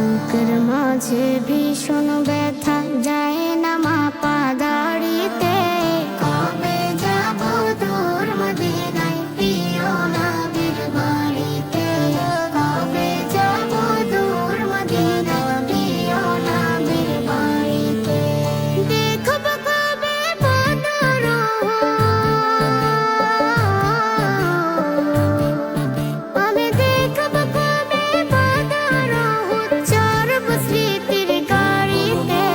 বুকের মাঝে ভীষণ ব্যথা যায় না মাপা দাড়িতে। কবে যাব দূর মদিনায় প্রিয় নবীর বাড়িতে। কবে যাব দূর মদিনায় প্রিয় নবীর বাড়িতে। দেখব কবে বদর আমি দেখব কবে বদর চরব স্মৃতির গাড়িতে।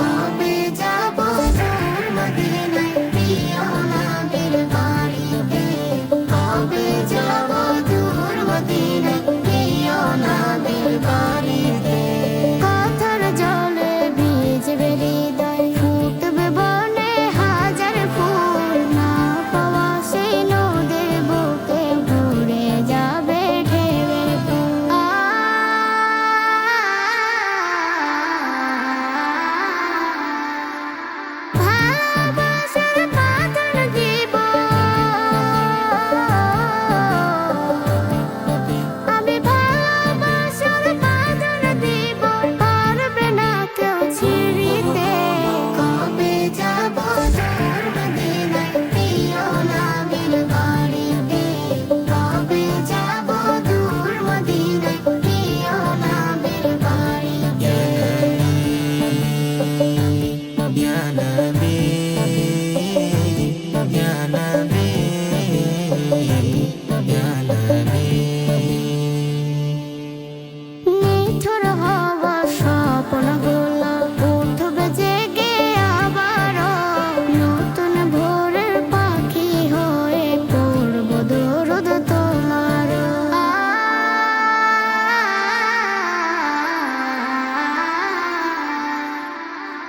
কবে যাব দূর মদিনায় প্রিয় নবীর বাড়িতে। কবে যাব দূর মদিনায় প্রিয় নবীর বাড়িতে। কথার জলে ভিজবে হৃদয় ফুটবে বনে হাজার ফুল। না পাওয়া সেই নদীর বুকে ঘুরে যাবে ঢেউয়ের ফুল। ভালোবাসার বাঁধন দিব আমি, ভালোবাসার বাঁধন দিব পারবে না কেউ ছিঁড়িতে। কবে যাব দূর মদিনায় প্রিয় নবীর বাড়িতে। কবে যাব দূর মদিনায় প্রিয় নবীর বাড়িতে। Ya Nabi, Ya Nabi, Ya Nabi. নিঠুর হওয়া স্বপ্নগুলো উঠবে জেগে আবারও। নতুন ভোরের পাখি হয়ে পড়ব দরুদ তোমার।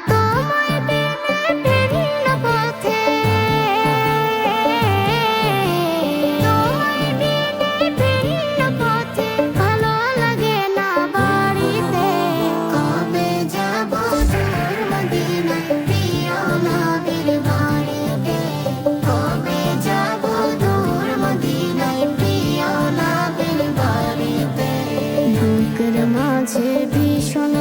তোমায় পেলে ভিন্ন পথে, তোমায় পেলে ভিন্ন পথে ভালো লাগে না বাড়িতে। কবে যাব দূর মদিনায় প্রিয় নবীর বাড়িতে। কবে যাব দূর মদিনায় প্রিয় নবীর বাড়িতে। বুকের মাঝে ভীষণ